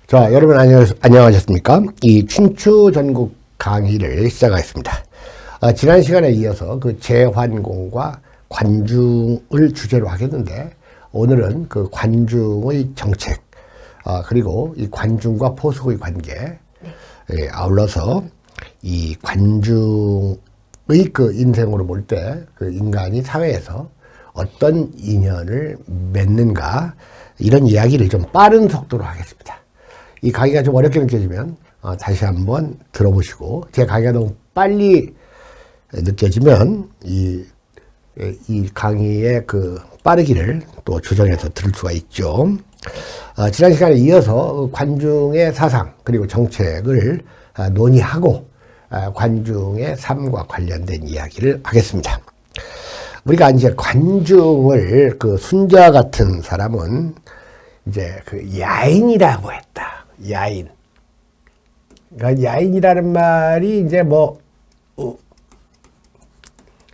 자, 여러분 안녕하셨습니까? 이 춘추 전국 강의를 시작하겠습니다. 지난 시간에 이어서 그 재환공과 관중을 주제로 하겠는데, 오늘은 그 관중의 정책, 그리고 이 관중과 포석의 관계, 아울러서 이 관중의 그 인생으로 볼 때 그 인간이 사회에서 어떤 인연을 맺는가, 이런 이야기를 좀 빠른 속도로 하겠습니다. 이 강의가 좀 어렵게 느껴지면 다시 한번 들어보시고, 제 강의가 너무 빨리 느껴지면 이 강의의 그 빠르기를 또 조정해서 들을 수가 있죠. 지난 시간에 이어서 관중의 사상 그리고 정책을 논의하고 관중의 삶과 관련된 이야기를 하겠습니다. 우리가 이제 관중을 그 순자 같은 사람은 이제 그 야인이라고 했다. 야인. 그러니까 야인이라는 말이 이제 뭐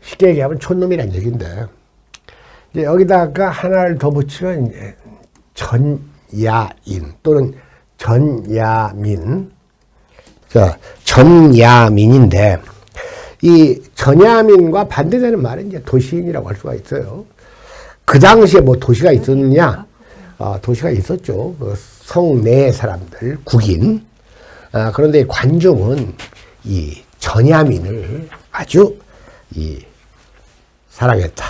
쉽게 얘기하면 촌놈이란 얘기인데, 이제 여기다가 하나를 더 붙이면 이제 전야인 또는 전야민. 자, 전야민인데, 이 전야민과 반대되는 말은 이제 도시인이라고 할 수가 있어요. 그 당시에 뭐 도시가 있었느냐? 도시가 있었죠. 그 성내 사람들, 국인. 그런데 관중은 이 전야민을 아주 사랑했다.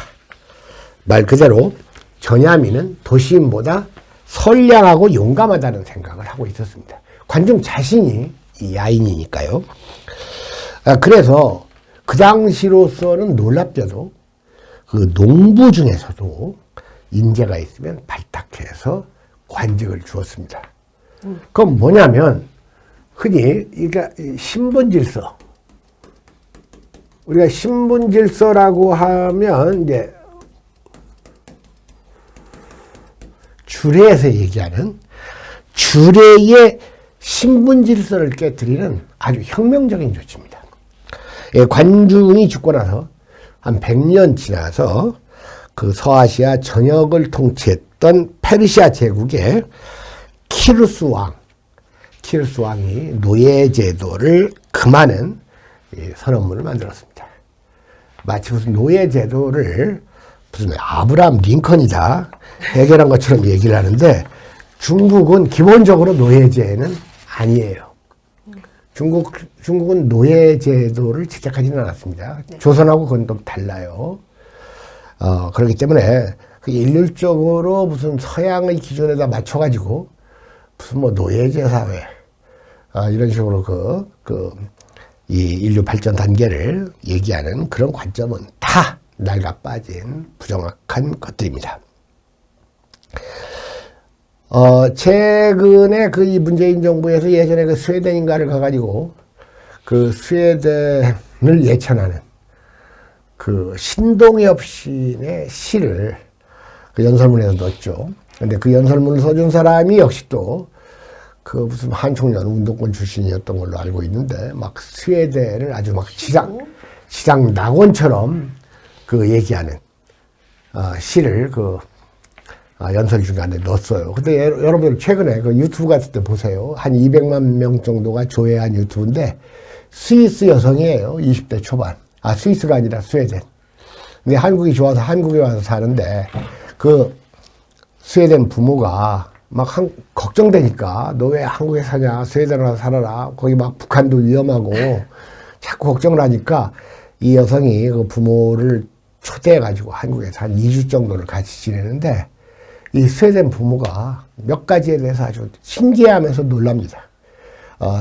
말 그대로 전야민은 도시인보다 선량하고 용감하다는 생각을 하고 있었습니다. 관중 자신이 이 야인이니까요. 그래서 그 당시로서는 놀랍게도 그 농부 중에서도 인재가 있으면 발탁해서 관직을 주었습니다. 그건 뭐냐면, 흔히 신분질서, 우리가 신분질서라고 하면 이제 주례에서 얘기하는 주례의 신분질서를 깨뜨리는 아주 혁명적인 조치입니다. 관중이 죽고 나서 한 100년 지나서 그 서아시아 전역을 통치했던 페르시아 제국의 키루스 왕이 노예제도를 금하는 선언문을 만들었습니다. 마치 무슨 노예제도를 무슨 아브라함 링컨이다 해결한 것처럼 얘기를 하는데, 중국은 기본적으로 노예제는 아니에요. 중국은 노예제도를 제작하지는 않았습니다. 네. 조선하고 그건 또 달라요. 그렇기 때문에 일률적으로 무슨 서양의 기준에다 맞춰가지고 무슨 뭐 노예제 사회, 이런 식으로 이 인류 발전 단계를 얘기하는 그런 관점은 다 낡아 빠진 부정확한 것들입니다. 최근에 이 문재인 정부에서 예전에 그 스웨덴인가를 가가지고 그 스웨덴을 예천하는 그 신동엽 시인의 시를 그 연설문에서 넣었죠. 근데 그 연설문을 써준 사람이 역시 또 그 무슨 한총련 운동권 출신이었던 걸로 알고 있는데, 막 스웨덴을 아주 막 지상 낙원처럼 얘기하는 시를 연설 중간에 넣었어요. 근데 여러분 최근에 그 유튜브 같은 데 보세요. 한 200만 명 정도가 조회한 유튜브인데, 스위스 여성이에요. 20대 초반. 스위스가 아니라 스웨덴. 근데 한국이 좋아서 한국에 와서 사는데, 그 스웨덴 부모가 막 걱정되니까, 너 왜 한국에 사냐, 스웨덴 와서 살아라, 거기 막 북한도 위험하고 자꾸 걱정을 하니까, 이 여성이 그 부모를 초대해가지고 한국에서 한 2주 정도를 같이 지내는데, 이 스웨덴 부모가 몇 가지에 대해서 아주 신기해하면서 놀랍니다.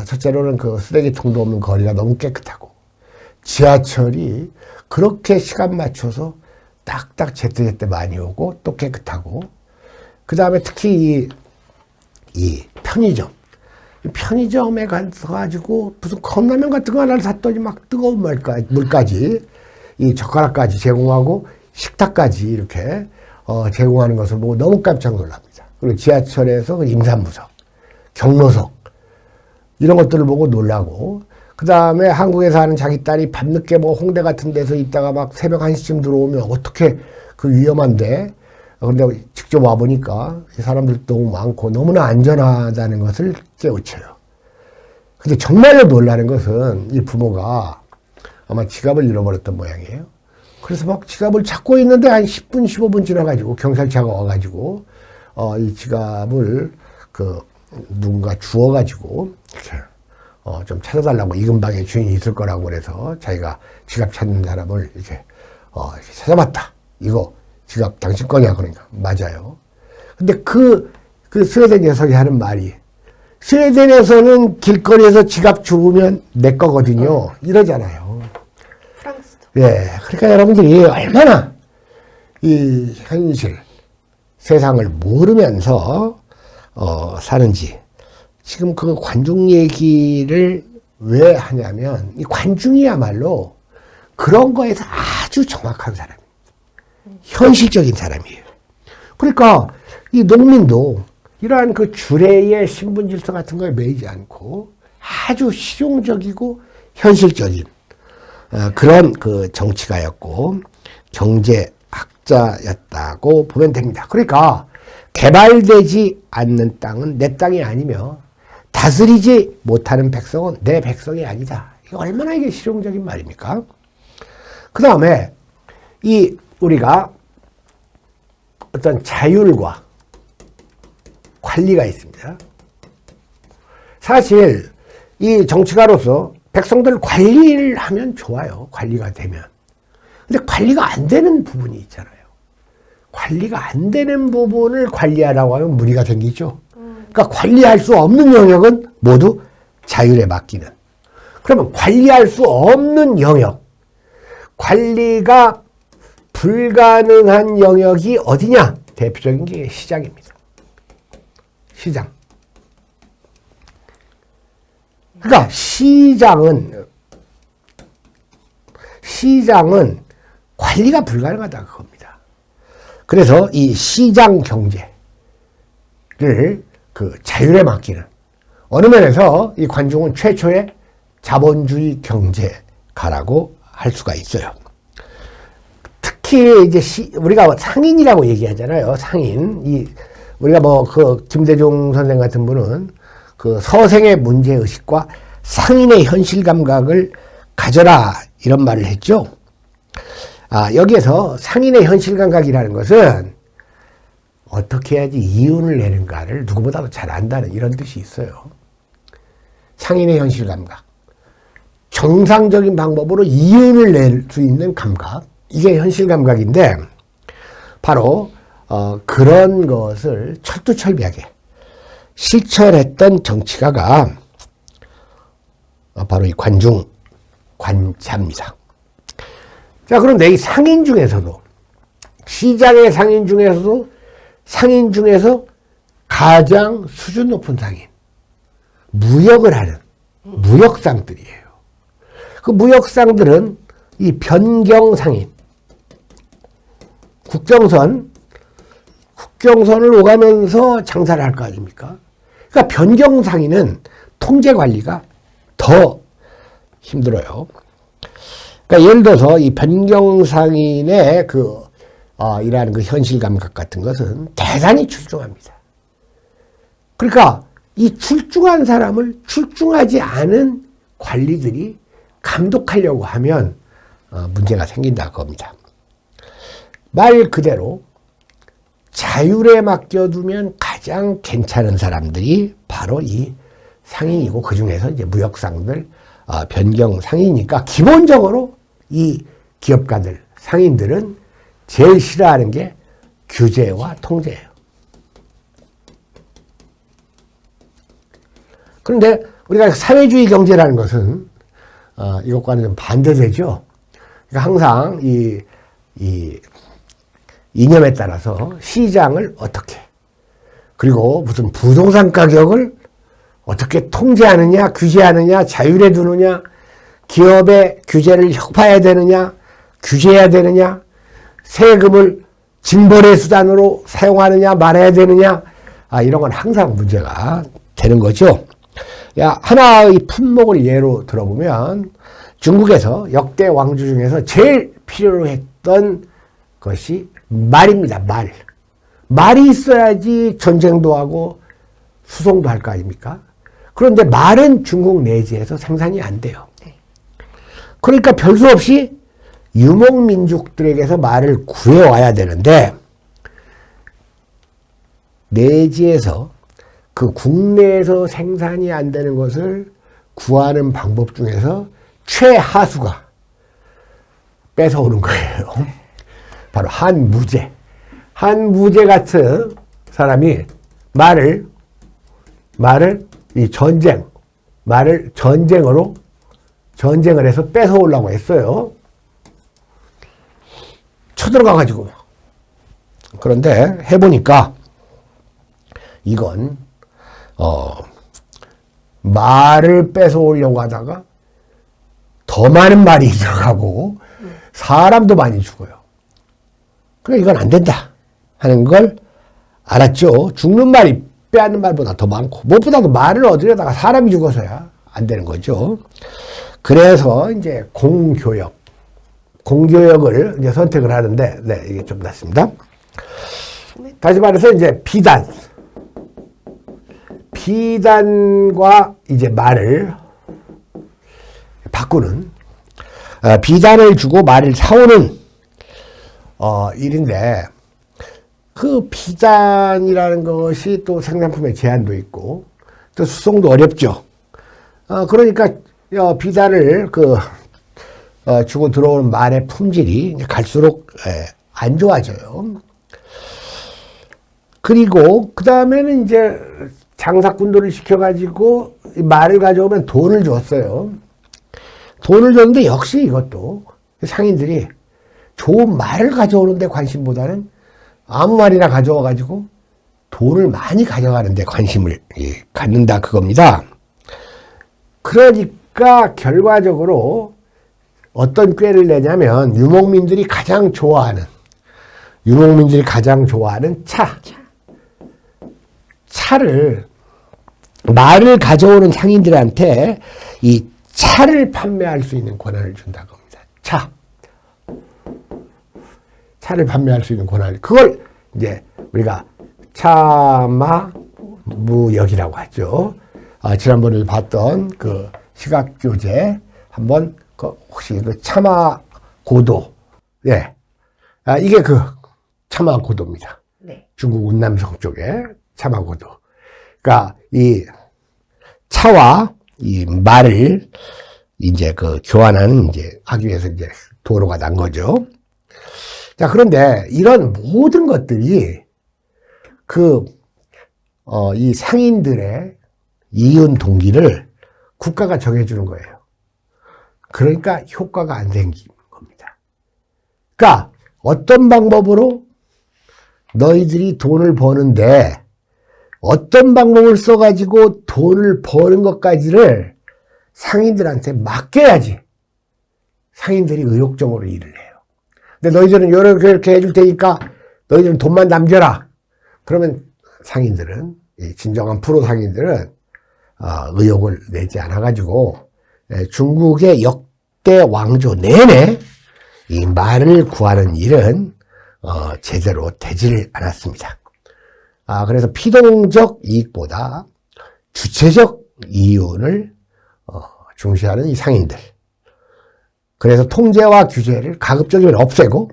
첫째로는 그 쓰레기통도 없는 거리가 너무 깨끗하고, 지하철이 그렇게 시간 맞춰서 딱딱 제때제때 많이 오고 또 깨끗하고, 그 다음에 특히 이 편의점에 가가지고 무슨 컵라면 같은 거 하나를 샀더니 막 뜨거운 물까지, 이 젓가락까지 제공하고 식탁까지 이렇게 제공하는 것을 보고 너무 깜짝 놀랍니다. 그리고 지하철에서 그 임산부석, 경로석, 이런 것들을 보고 놀라고, 그 다음에 한국에 사는 자기 딸이 밤늦게 뭐 홍대 같은 데서 있다가 막 새벽 1시쯤 들어오면 어떻게 그 위험한데, 그런데 직접 와보니까 이 사람들도 너무 많고 너무나 안전하다는 것을 깨우쳐요. 근데 정말로 놀라는 것은 이 부모가 아마 지갑을 잃어버렸던 모양이에요. 그래서 막 지갑을 찾고 있는데 한 10분, 15분 지나가지고 경찰차가 와가지고, 이 지갑을 누군가 주워가지고, 이렇게, 좀 찾아달라고 이 근방에 주인이 있을 거라고 그래서 자기가 지갑 찾는 사람을 이렇게 찾아봤다. 이거 지갑 당신 거냐? 그러니까. 맞아요. 근데 그 스웨덴 녀석이 하는 말이, 스웨덴에서는 길거리에서 지갑 주우면 내 거거든요. 이러잖아요. 프랑스도. 예. 그러니까 여러분들이 얼마나 이 현실, 세상을 모르면서, 사는지. 지금 그 관중 얘기를 왜 하냐면, 이 관중이야말로 그런 거에서 아주 정확한 사람입니다. 현실적인 사람이에요. 그러니까 이 농민도 이러한 그 주례의 신분 질서 같은 거에 매이지 않고 아주 실용적이고 현실적인 그런 그 정치가였고 경제학자였다고 보면 됩니다. 그러니까 개발되지 않는 땅은 내 땅이 아니며 다스리지 못하는 백성은 내 백성이 아니다. 이게 얼마나 이게 실용적인 말입니까? 그 다음에 우리가 어떤 자율과 관리가 있습니다. 사실 이 정치가로서 백성들 관리를 하면 좋아요. 관리가 되면. 근데 관리가 안 되는 부분이 있잖아요. 관리가 안 되는 부분을 관리하라고 하면 무리가 생기죠. 그러니까 관리할 수 없는 영역은 모두 자율에 맡기는. 그러면 관리할 수 없는 영역, 관리가 불가능한 영역이 어디냐? 대표적인 게 시장입니다. 시장. 그러니까 시장은 관리가 불가능하다 그겁니다. 그래서 이 시장 경제를 그 자율에 맡기는 어느 면에서 이 관중은 최초의 자본주의 경제가라고 할 수가 있어요. 특히 이제 우리가 상인이라고 얘기하잖아요. 상인. 우리가 김대중 선생 같은 분은 그 서생의 문제의식과 상인의 현실 감각을 가져라 이런 말을 했죠. 여기에서 상인의 현실 감각이라는 것은 어떻게 해야지 이윤을 내는가를 누구보다도 잘 안다는 이런 뜻이 있어요. 상인의 현실 감각. 정상적인 방법으로 이윤을 낼 수 있는 감각. 이게 현실 감각인데 바로 그런 것을 철두철미하게 실천했던 정치가가 바로 이 관자입니다. 자, 그런데 이 상인 중에서도 시장의 상인 중에서 가장 수준 높은 상인, 무역을 하는 무역상들이에요. 그 무역상들은 이 변경상인, 국경선을 오가면서 장사를 할 거 아닙니까? 그러니까 변경상인은 통제 관리가 더 힘들어요. 그러니까 예를 들어서 이 변경상인의 이라는 그 현실 감각 같은 것은 대단히 출중합니다. 그러니까 이 출중한 사람을 출중하지 않은 관리들이 감독하려고 하면 문제가 생긴다 그겁니다. 말 그대로 자율에 맡겨두면 가장 괜찮은 사람들이 바로 이 상인이고 그 중에서 이제 무역상들, 변경상이니까 기본적으로 이 기업가들, 상인들은 제일 싫어하는 게 규제와 통제예요. 그런데 우리가 사회주의 경제라는 것은 이것과는 좀 반대되죠. 그러니까 항상 이 이념에 따라서 시장을 어떻게 그리고 무슨 부동산 가격을 어떻게 통제하느냐, 규제하느냐, 자율에 두느냐, 기업의 규제를 혁파해야 되느냐, 규제해야 되느냐, 세금을 징벌의 수단으로 사용하느냐 말아야 되느냐, 이런 건 항상 문제가 되는 거죠. 하나의 품목을 예로 들어보면 중국에서 역대 왕조 중에서 제일 필요로 했던 것이 말입니다. 말. 말이 있어야지 전쟁도 하고 수송도 할 거 아닙니까? 그런데 말은 중국 내지에서 생산이 안 돼요. 그러니까 별 수 없이 유목민족들에게서 말을 구해와야 되는데 내지에서 그 국내에서 생산이 안 되는 것을 구하는 방법 중에서 최하수가 뺏어오는 거예요. 바로 한무제. 한무제 같은 사람이 말을 전쟁을 해서 뺏어오려고 했어요. 쳐들어가가지고. 그런데 해보니까 이건 말을 뺏어오려고 하다가 더 많은 말이 들어가고 사람도 많이 죽어요. 그러니까 이건 안 된다 하는 걸 알았죠. 죽는 말이 빼앗는 말보다 더 많고 무엇보다도 말을 얻으려다가 사람이 죽어서야 안 되는 거죠. 그래서 이제 공교역을 이제 선택을 하는데, 네, 이게 좀 낫습니다. 다시 말해서 이제 비단과 이제 말을 바꾸는, 비단을 주고 말을 사오는, 일인데, 그 비단이라는 것이 또 생산품의 제한도 있고, 또 수송도 어렵죠. 그러니까, 비단을 주고 들어오는 말의 품질이 갈수록 안 좋아져요. 그리고 그 다음에는 이제 장사꾼들을 시켜가지고 말을 가져오면 돈을 줬어요. 돈을 줬는데 역시 이것도 상인들이 좋은 말을 가져오는데 관심보다는 아무 말이나 가져와가지고 돈을 많이 가져가는데 관심을 갖는다 그겁니다. 그러니까 결과적으로 어떤 꾀를 내냐면 유목민들이 가장 좋아하는 차를 말을 가져오는 상인들한테 이 차를 판매할 수 있는 권한을 준다고 합니다. 차를 판매할 수 있는 권한을, 그걸 이제 우리가 차마무역이라고 하죠. 지난번에 봤던 그 시각교재 한번 혹시 그 차마고도, 예, 이게 그 차마고도입니다. 네. 중국 운남성 쪽에 차마고도. 그러니까 이 차와 이 말을 이제 그 교환하는 이제 하기 위해서 이제 도로가 난 거죠. 자, 그런데 이런 모든 것들이 이 상인들의 이윤 동기를 국가가 정해주는 거예요. 그러니까 효과가 안 생기는 겁니다. 그러니까 어떤 방법으로 너희들이 돈을 버는데 어떤 방법을 써가지고 돈을 버는 것까지를 상인들한테 맡겨야지 상인들이 의욕적으로 일을 해요. 근데 너희들은 이렇게 해줄 테니까 너희들은 돈만 남겨라. 그러면 상인들은, 진정한 프로 상인들은 의욕을 내지 않아가지고 중국의 역대 왕조 내내 이 말을 구하는 일은 제대로 되질 않았습니다. 그래서 피동적 이익보다 주체적 이윤을 중시하는 이 상인들. 그래서 통제와 규제를 가급적이면 없애고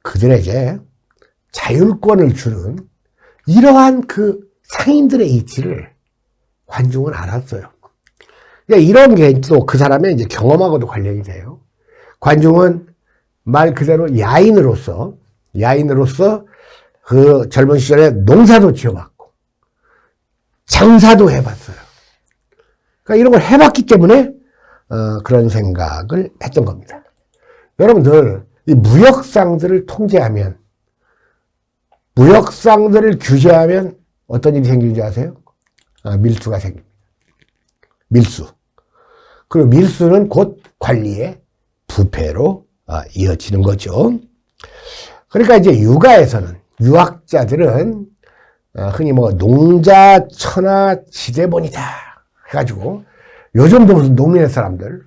그들에게 자율권을 주는 이러한 그 상인들의 이치를 관중은 알았어요. 이런 게 또 그 사람의 이제 경험하고도 관련이 돼요. 관중은 말 그대로 야인으로서 그 젊은 시절에 농사도 지어봤고 장사도 해봤어요. 그러니까 이런 걸 해봤기 때문에 그런 생각을 했던 겁니다. 여러분들, 이 무역상들을 통제하면, 무역상들을 규제하면 어떤 일이 생기는지 아세요? 밀수가 생깁니다. 밀수. 그리고 밀수는 곧 관리의 부패로 이어지는 거죠. 그러니까 이제 유학자들은 흔히 농자, 천하, 지대본이다 해가지고, 요즘도 무슨 농민의 사람들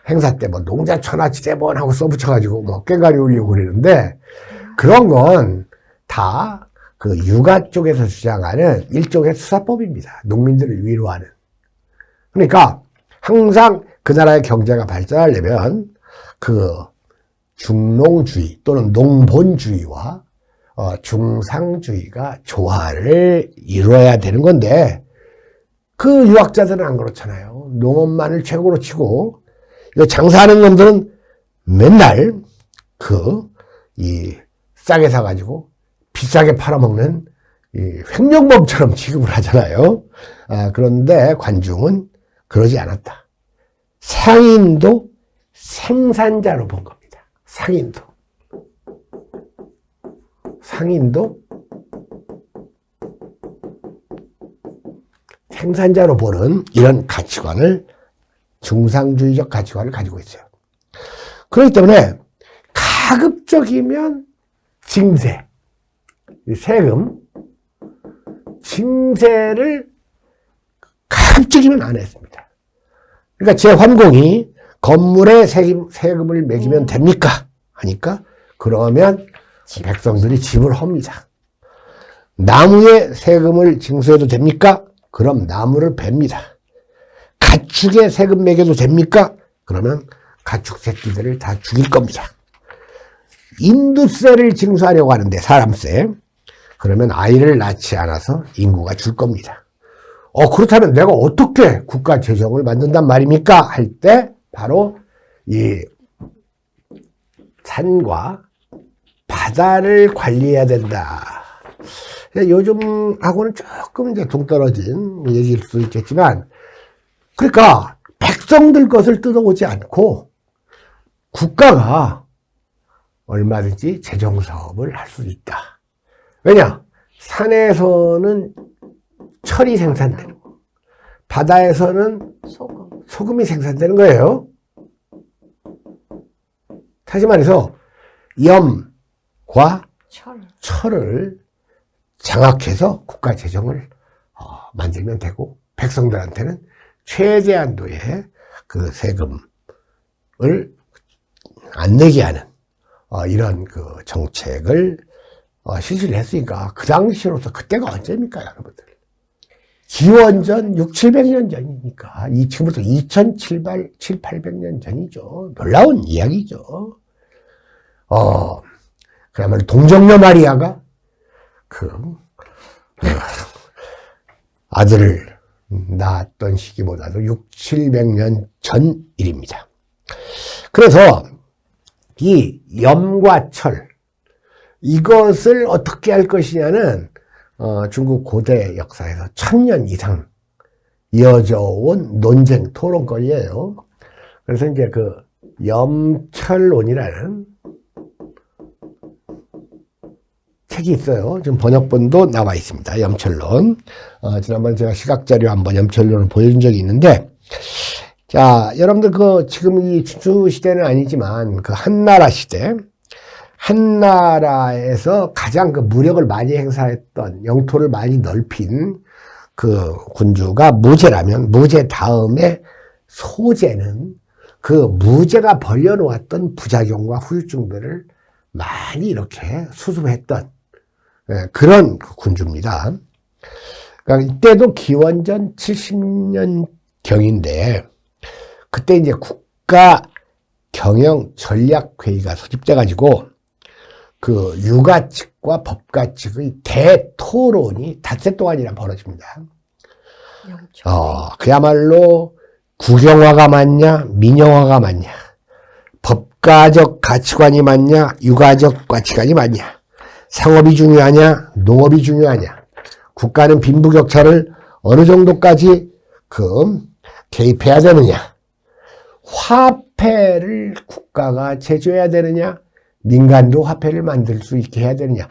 행사 때 농자, 천하, 지대본 하고 써붙여가지고 꽹과리 울리고 그러는데, 그런 건 다 그 육아 쪽에서 주장하는 일종의 수사법입니다. 농민들을 위로하는. 그러니까 항상 그 나라의 경제가 발전하려면 그 중농주의 또는 농본주의와 중상주의가 조화를 이루어야 되는 건데 그 유학자들은 안 그렇잖아요. 농업만을 최고로 치고 장사하는 놈들은 맨날 싸게 사가지고 비싸게 팔아먹는 횡령범처럼 취급을 하잖아요. 그런데 관중은 그러지 않았다. 상인도 생산자로 본 겁니다. 상인도 생산자로 보는 이런 가치관을, 중상주의적 가치관을 가지고 있어요. 그렇기 때문에 가급적이면 징세, 세금, 징세를 가급적이면 안 했습니다. 그러니까 제환공이 건물에 세금을 매기면 됩니까? 하니까 그러면 백성들이 집을 헙니다. 나무에 세금을 징수해도 됩니까? 그럼 나무를 팹니다. 가축에 세금 매겨도 됩니까? 그러면 가축 새끼들을 다 죽일 겁니다. 인두세를 징수하려고 하는데, 사람세. 그러면 아이를 낳지 않아서 인구가 줄 겁니다. 그렇다면 내가 어떻게 국가 재정을 만든단 말입니까? 할 때 바로 이 산과 바다를 관리해야 된다. 요즘하고는 조금 이제 동떨어진 얘기일 수 있겠지만, 그러니까 백성들 것을 뜯어오지 않고 국가가 얼마든지 재정 사업을 할 수 있다. 왜냐? 산에서는 철이 생산되는 거, 바다에서는 소금이 생산되는 거예요. 다시 말해서 염과 철을 장악해서 국가 재정을 만들면 되고, 백성들한테는 최대한도의 그 세금을 안 내게 하는 이런 그 정책을 실시를 했으니까, 그 당시로서 그때가 언제입니까, 여러분들? 기원전 600~700년 전이니까, 지금부터 2700~800년 전이죠. 놀라운 이야기죠. 그야말로 동정녀 마리아가 아들을 낳았던 시기보다도 600~700년 전 일입니다. 그래서 이 염과 철, 이것을 어떻게 할 것이냐는 중국 고대 역사에서 1000년 이상 이어져 온 논쟁, 토론거리예요. 그래서 이제 그 염철론이라는 책이 있어요. 지금 번역본도 나와 있습니다. 염철론. 지난번 제가 시각자료 한번 염철론을 보여준 적이 있는데, 자, 여러분들 지금 이 춘추 시대는 아니지만 한나라 시대, 한나라에서 가장 무력을 많이 행사했던, 영토를 많이 넓힌 군주가 무제라면, 무제 다음에 소제는 무제가 벌여놓았던 부작용과 후유증들을 많이 이렇게 수습했던 그런 군주입니다. 그러니까 이때도 기원전 70년 경인데, 그때 이제 국가 경영 전략회의가 소집돼가지고 육아 측과 법가 측의 대토론이 닷새 동안이나 벌어집니다. 그야말로 국영화가 맞냐, 민영화가 맞냐, 법가적 가치관이 맞냐, 육아적 가치관이 맞냐, 상업이 중요하냐, 농업이 중요하냐, 국가는 빈부격차를 어느 정도까지 개입해야 되느냐, 화폐를 국가가 제조해야 되느냐, 민간도 화폐를 만들 수 있게 해야 되느냐.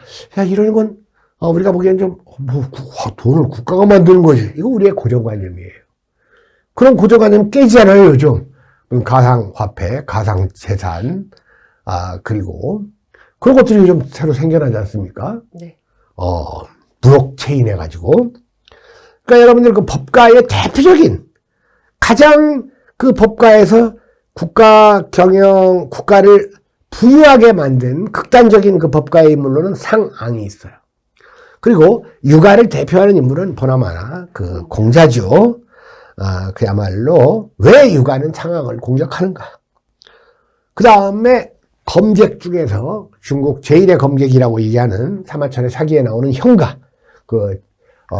이런 건 우리가 보기엔 돈을 국가가 만드는 거지. 이거 우리의 고정관념이에요. 그런 고정관념 깨지잖아요, 요즘. 가상화폐, 가상재산, 그리고 그런 것들이 요즘 새로 생겨나지 않습니까? 네. 블록체인 해가지고. 그러니까 여러분들 법가의 대표적인, 가장 법가에서 국가를 부유하게 만든 극단적인 그 법가의 인물로는 상앙이 있어요. 그리고 육아를 대표하는 인물은 보나마나 그 공자죠. 그야말로 왜 육아는 상앙을 공격하는가. 그 다음에 검객 중에서 중국 제1의 검객이라고 얘기하는 사마천의 사기에 나오는 형가,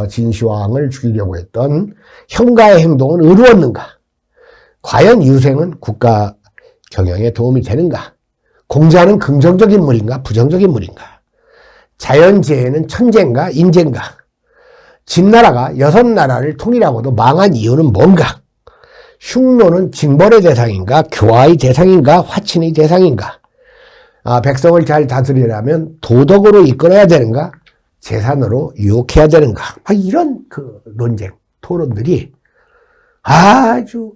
진시황을 죽이려고 했던 형가의 행동은 의로웠는가? 과연 유생은 국가 경영에 도움이 되는가? 공자는 긍정적인 인물인가? 부정적인 인물인가? 자연재해는 천재인가? 인재인가? 진나라가 6나라를 통일하고도 망한 이유는 뭔가? 흉노는 징벌의 대상인가? 교화의 대상인가? 화친의 대상인가? 백성을 잘 다스리려면 도덕으로 이끌어야 되는가? 재산으로 유혹해야 되는가? 이런 그 논쟁, 토론들이 아주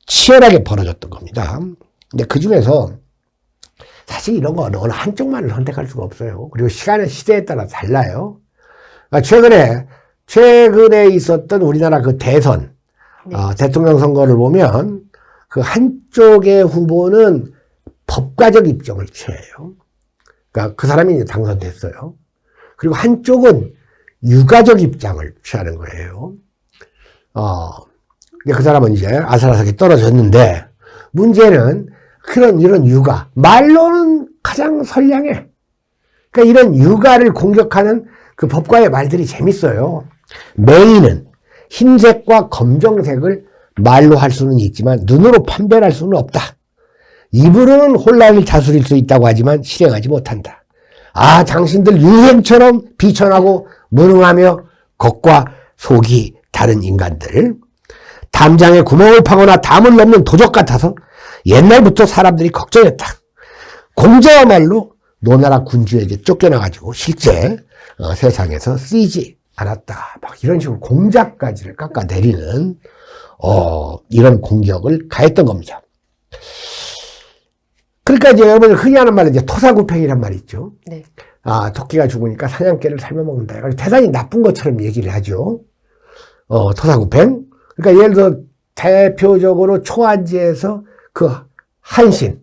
치열하게 벌어졌던 겁니다. 근데 그 중에서 사실 이런 건 어느 한쪽만을 선택할 수가 없어요. 그리고 시간의 시대에 따라 달라요. 최근에 있었던 우리나라 그 대선, 네. 대통령 선거를 보면 그 한쪽의 후보는 법과적 입장을 취해요. 그러니까 그 사람이 이제 당선됐어요. 그리고 한쪽은 육아적 입장을 취하는 거예요. 근데 그 사람은 이제 아슬아슬하게 떨어졌는데, 문제는 이런 육아, 말로는 가장 선량해. 그러니까 이런 육아를 공격하는 그 법과의 말들이 재밌어요. 맹인은 흰색과 검정색을 말로 할 수는 있지만 눈으로 판별할 수는 없다. 입으로는 혼란을 다스릴 수 있다고 하지만 실행하지 못한다. 당신들 유생처럼 비천하고 무능하며 겉과 속이 다른 인간들. 담장에 구멍을 파거나 담을 넘는 도적 같아서 옛날부터 사람들이 걱정했다. 공자야말로 노나라 군주에게 쫓겨나가지고 실제 세상에서 쓰이지 않았다. 이런 식으로 공자까지를 깎아내리는 이런 공격을 가했던 겁니다. 그러니까 이제 여러분 흔히 하는 말은 이제 토사구팽이란 말이 있죠. 네. 토끼가 죽으니까 사냥개를 삶아먹는다. 대단히 나쁜 것처럼 얘기를 하죠. 토사구팽. 그러니까 예를 들어 대표적으로 초안지에서 그 한신을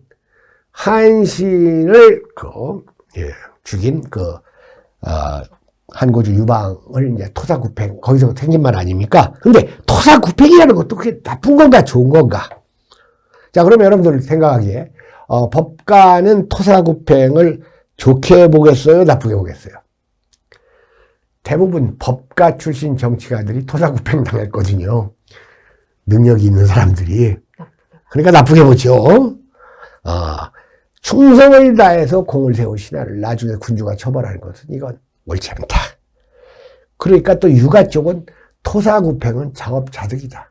죽인 한고주 유방을 이제 토사구팽, 거기서 생긴 말 아닙니까? 근데 토사구팽이라는 것도 그게 나쁜 건가 좋은 건가? 자, 그러면 여러분들 생각하기에 법가는 토사구팽을 좋게 보겠어요? 나쁘게 보겠어요? 대부분 법가 출신 정치가들이 토사구팽 당했거든요. 능력이 있는 사람들이. 그러니까 나쁘게 보죠. 충성을 다해서 공을 세운 신하를 나중에 군주가 처벌하는 것은 이건 옳지 않다. 그러니까 또 육아 쪽은 토사구팽은 작업자득이다.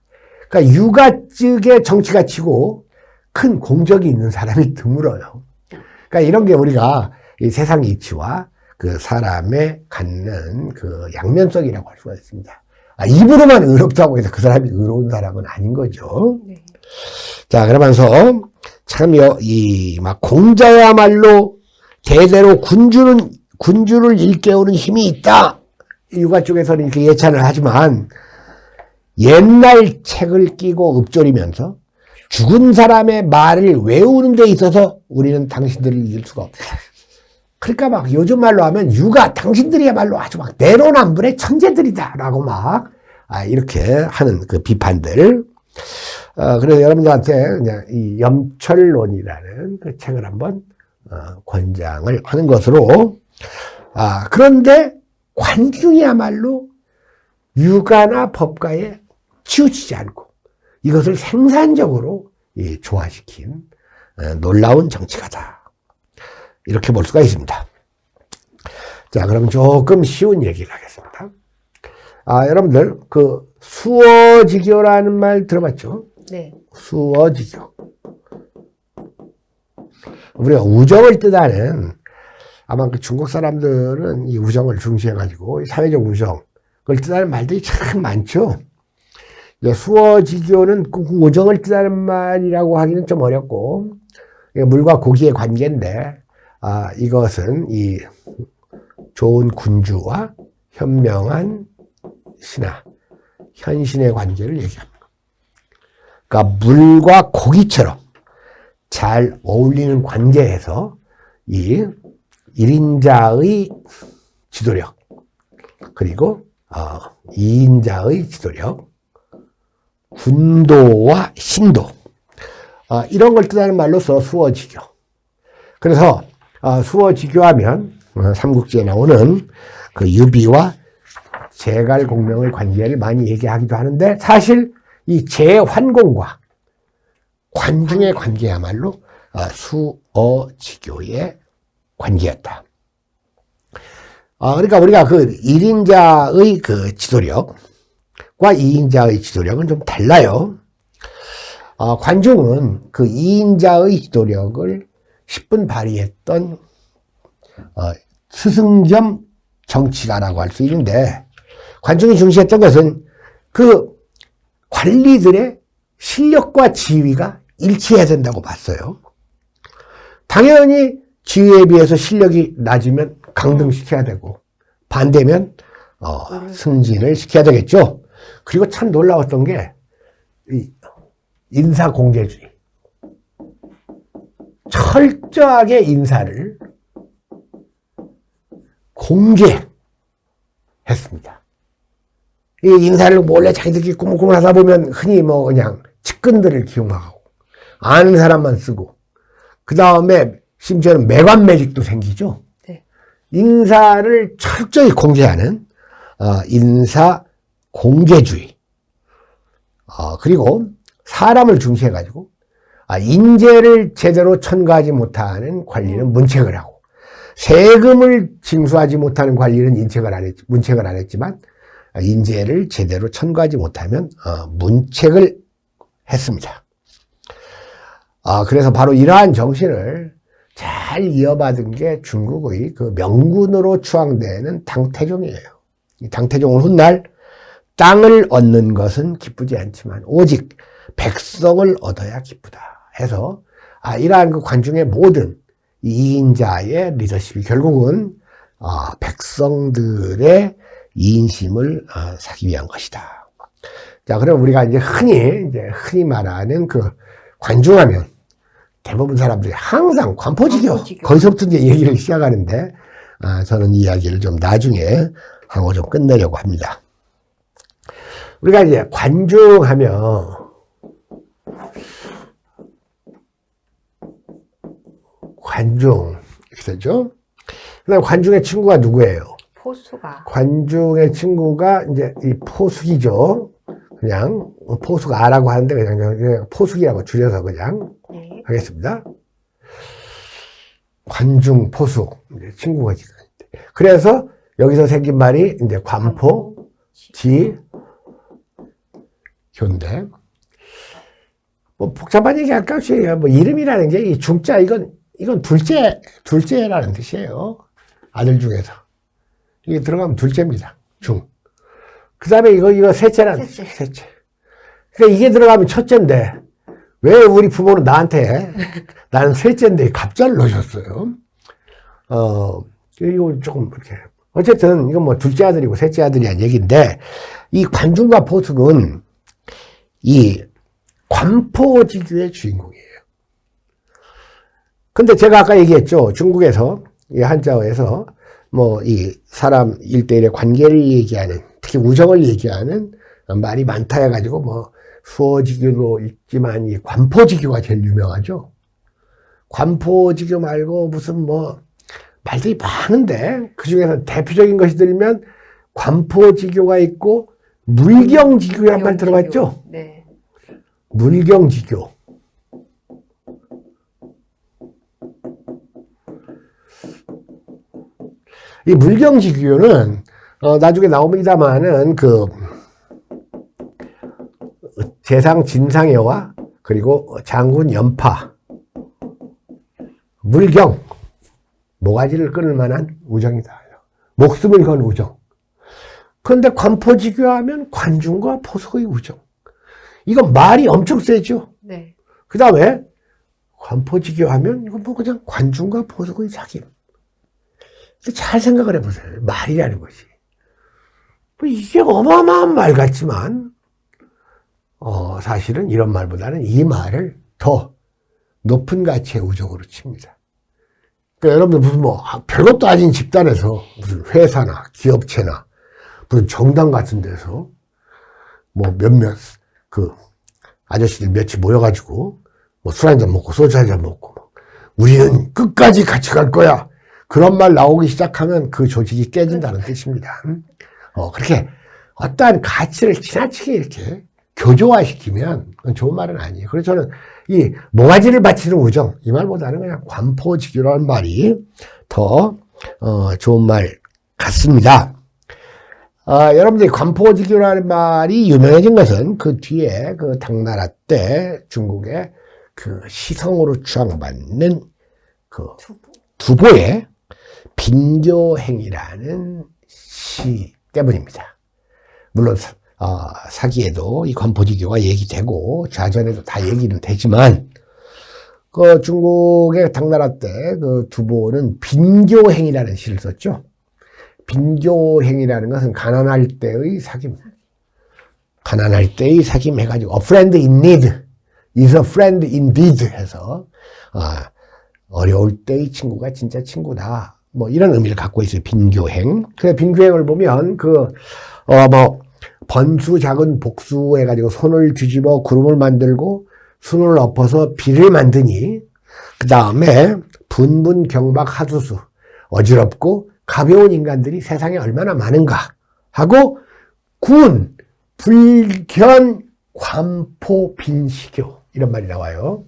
그러니까 육아 쪽에 정치가 치고 큰 공적이 있는 사람이 드물어요. 그러니까 이런 게 우리가 이 세상 이치와 그 사람의 갖는 그 양면성이라고 할 수가 있습니다. 입으로만 의롭다고 해서 그 사람이 의로운 사람은 아닌 거죠. 네. 자, 그러면서 참 공자야말로 대대로 군주를 일깨우는 힘이 있다. 육아 쪽에서는 이렇게 예찬을 하지만 옛날 책을 끼고 읊조리면서 죽은 사람의 말을 외우는 데 있어서 우리는 당신들을 이길 수가 없다. 그러니까 요즘 말로 하면 당신들이야말로 아주 내로남불의 천재들이다라고 이렇게 하는 그 비판들. 그래서 여러분들한테 그냥 이 염철론이라는 그 책을 한번 권장을 하는 것으로. 그런데 관중이야말로 육아나 법가에 치우치지 않고 이것을 생산적으로 조화시킨 놀라운 정치가다. 이렇게 볼 수가 있습니다. 자, 그럼 조금 쉬운 얘기를 하겠습니다. 여러분들 그 수어지교라는 말 들어봤죠? 네. 수어지교. 우리가 우정을 뜻하는, 아마 그 중국 사람들은 이 우정을 중시해가지고 사회적 우정, 그걸 뜻하는 말들이 참 많죠. 수어지교는 우정을 뜻하는 말이라고 하기는 좀 어렵고, 물과 고기의 관계인데, 이것은 이 좋은 군주와 현명한 신하, 현신의 관계를 얘기합니다. 그러니까 물과 고기처럼 잘 어울리는 관계에서 이 1인자의 지도력, 그리고 2인자의 지도력, 군도와 신도, 이런 걸 뜻하는 말로서 수어지교. 그래서 수어지교하면 삼국지에 나오는 그 유비와 제갈공명의 관계를 많이 얘기하기도 하는데, 사실 이 제환공과 관중의 관계야말로 수어지교의 관계였다. 그러니까 우리가 그 1인자의 그 지도력과 2인자의 지도력은 좀 달라요. 관중은 그 2인자의 지도력을 10분 발휘했던 스승 겸 정치가라고 할 수 있는데, 관중이 중시했던 것은 그 관리들의 실력과 지위가 일치해야 된다고 봤어요. 당연히 지위에 비해서 실력이 낮으면 강등시켜야 되고, 반대면 승진을 시켜야 되겠죠. 그리고 참 놀라웠던 게 이 인사공개주의. 철저하게 인사를 공개했습니다. 이 인사를 몰래 자기들끼리 꾸물꾸물 하다 보면 흔히 뭐 그냥 측근들을 기용하고 아는 사람만 쓰고, 그 다음에 심지어는 매관매직도 생기죠. 네. 인사를 철저히 공개하는 인사 공개주의. 그리고 사람을 중시해가지고 인재를 제대로 첨가하지 못하는 관리는 문책을 하고, 세금을 징수하지 못하는 관리는 문책을 안 했지만, 인재를 제대로 첨가하지 못하면 문책을 했습니다. 그래서 바로 이러한 정신을 잘 이어받은 게 중국의 그 명군으로 추앙되는 당태종이에요. 이 당태종은 훗날 땅을 얻는 것은 기쁘지 않지만 오직 백성을 얻어야 기쁘다 해서 이러한 그 관중의 모든 2인자의 리더십이 결국은 백성들의 이인심을 사기 위한 것이다. 자, 그럼 우리가 이제 흔히 말하는 그 관중하면 대부분 사람들이 항상 관포지교. 거기서부터 이제 얘기를 시작하는데, 저는 이 이야기를 좀 나중에 하고 좀 끝내려고 합니다. 우리가 이제 관중하면 관중 있었죠. 그다음 관중의 친구가 누구예요? 포수가. 관중의 친구가 이제 이 포숙이죠. 그냥 포숙아라고 하는데 그냥 포숙이라고 줄여서 그냥 네. 하겠습니다. 관중 포숙 이제 친구가 지금. 그래서 여기서 생긴 말이 이제 관포 지 교인데, 뭐 복잡한 얘기 할까 없이 뭐 이름이라는 게 이 중자 이건 둘째라는 뜻이에요. 아들 중에서 이게 들어가면 둘째입니다. 중. 그 다음에 이거 셋째라는 뜻이에요. 셋째. 그러니까 이게 들어가면 첫째인데 왜 우리 부모는 나한테 나는 셋째인데 갑자를 넣으셨어요. 이거 조금 이렇게 어쨌든 이건 뭐 둘째 아들이고 셋째 아들이란 얘기인데, 이 관중과 포숙은 이 관포지교의 주인공이에요. 근데 제가 아까 얘기했죠. 중국에서 이 한자어에서 뭐 이 사람 일대일의 관계를 얘기하는, 특히 우정을 얘기하는 말이 많다 해가지고 뭐 수어지교도 있지만 이 관포지교가 제일 유명하죠. 관포지교 말고 무슨 뭐 말들이 많은데 그 중에서 대표적인 것이 들면 관포지교가 있고 물경지교란 말 들어봤죠? 네. 물경지교. 이 물경지교는 나중에 나옵니다만은 그 재상 진상여와 그리고 장군 연파, 물경, 모가지를 끊을 만한 우정이다. 목숨을 건 우정. 그런데 관포지교하면 관중과 포숙의 우정. 이건 말이 엄청 세죠. 네. 그 다음에 관포지교하면 이건 뭐 그냥 관중과 포숙의 사귐. 잘 생각을 해보세요. 말이라는 것이. 뭐 이게 어마어마한 말 같지만 사실은 이런 말보다는 이 말을 더 높은 가치의 우정으로 칩니다. 그러니까 여러분들 무슨 뭐 별것도 아닌 집단에서 무슨 회사나 기업체나 무슨 정당 같은 데서 뭐 몇몇 그 아저씨들 몇이 모여가지고 뭐 술 한잔 먹고 소주 한잔 먹고 우리는 끝까지 같이 갈 거야. 그런 말 나오기 시작하면 그 조직이 깨진다는 뜻입니다. 그렇게 어떠한 가치를 지나치게 이렇게 교조화시키면 그건 좋은 말은 아니에요. 그래서 저는 이 모가지를 바치는 우정, 이 말보다는 그냥 관포지교라는 말이 더 좋은 말 같습니다. 여러분들이 관포지교라는 말이 유명해진 것은 그 뒤에 그 당나라 때 중국의 그 시성으로 추앙받는 그 두보의 빈교행이라는 시 때문입니다. 물론 사기에도 이 관포지교가 얘기되고 좌전에도 다 얘기는 되지만 그 중국의 당나라 때 그 두보는 빈교행이라는 시를 썼죠. 빈교행이라는 것은 가난할 때의 사귐. 가난할 때의 사귐 해가지고 a friend in need is a friend indeed 해서 어려울 때의 친구가 진짜 친구다. 뭐 이런 의미를 갖고 있어요. 빈교행. 그래서 빈교행을 보면 번수 작은 복수 해가지고 손을 뒤집어 구름을 만들고 순을 엎어서 비를 만드니 그 다음에 분분경박 하수수 어지럽고 가벼운 인간들이 세상에 얼마나 많은가 하고 군, 불견, 관포, 빈시교 이런 말이 나와요.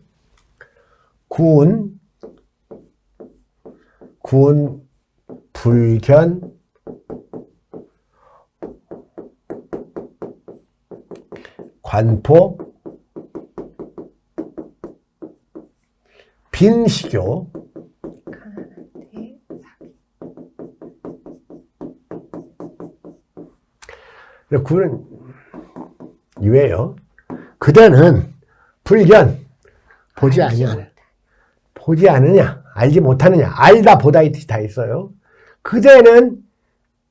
군, 불견, 관포, 빈시교. 군은 유예요. 그대는 불견, 보지 않으냐, 알지 못하느냐, 알다 보다 다 있어요. 그대는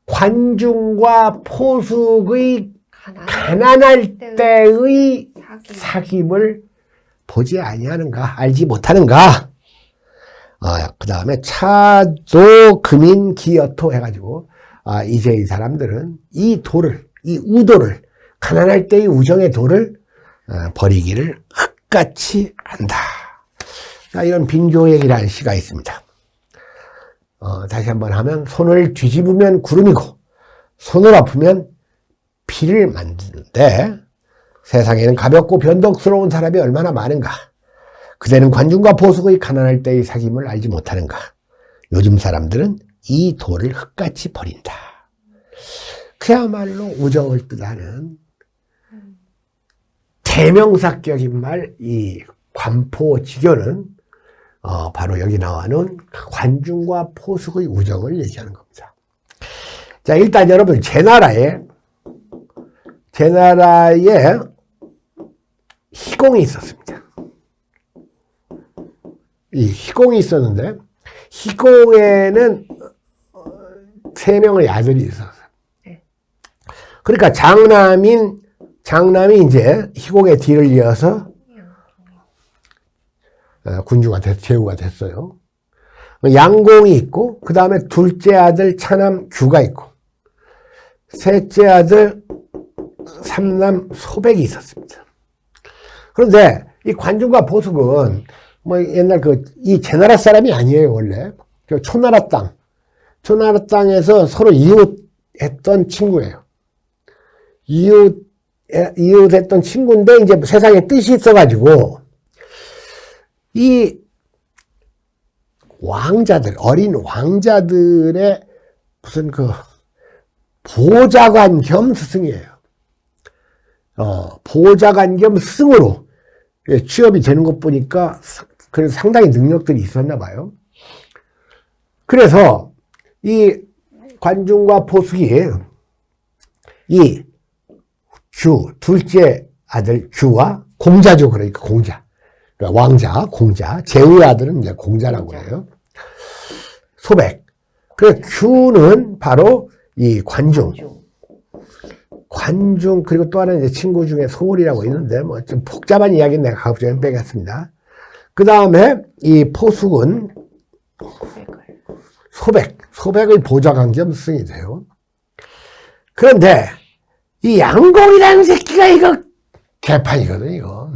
관중과 포숙의 가난할 때의 사귐을 보지 아니하는가, 알지 못하는가. 그 다음에 차도 금인 기여토 해가지고 이제 이 사람들은 이 도를, 이 우도를, 가난할 때의 우정의 도를 버리기를 흙같이 한다. 이런 빈교행이라는 시가 있습니다. 다시 한번 하면 손을 뒤집으면 구름이고 손을 엎으면 비를 만드는데 세상에는 가볍고 변덕스러운 사람이 얼마나 많은가. 그대는 관중과 보숙의 가난할 때의 사귐을 알지 못하는가. 요즘 사람들은 이 도를 흙같이 버린다. 그야말로 우정을 뜻하는 대명사격인 말, 이 관포지교는 바로 여기 나와는 관중과 포숙의 우정을 얘기하는 겁니다. 자, 일단 여러분 제 나라에 희공이 있었습니다. 이 희공이 있었는데 희공에는 3명의 아들이 있었어요. 그러니까 장남이 이제 희공의 뒤를 이어서 군주가 제후가 됐어요. 양공이 있고 그 다음에 둘째 아들 차남 규가 있고 셋째 아들 삼남 소백이 있었습니다. 그런데 이 관중과 보숙은 뭐 옛날 이 제나라 사람이 아니에요. 원래 초나라 땅에서 서로 이웃했던 친구예요. 이웃했던 친구인데 이제 세상에 뜻이 있어가지고 이 왕자들, 어린 왕자들의 무슨 보좌관 겸 스승이에요. 보좌관 겸 스승으로 취업이 되는 것 보니까 그래서 상당히 능력들이 있었나 봐요. 그래서 이 관중과 포숙이 이 둘째 아들 규와 공자죠. 그러니까 공자. 그러니까 왕자, 공자. 제후의 아들은 이제 공자라고 해요. 소백. 그 규는 바로 이 관중, 그리고 또 하나는 이제 친구 중에 소울이라고 있는데, 뭐 좀 복잡한 이야기는 내가 가급적이면 빼겠습니다. 그 다음에 이 포숙은 소백을 보좌관 겸 승이 돼요. 그런데 이 양공이라는 새끼가 이거 개판이거든, 이거.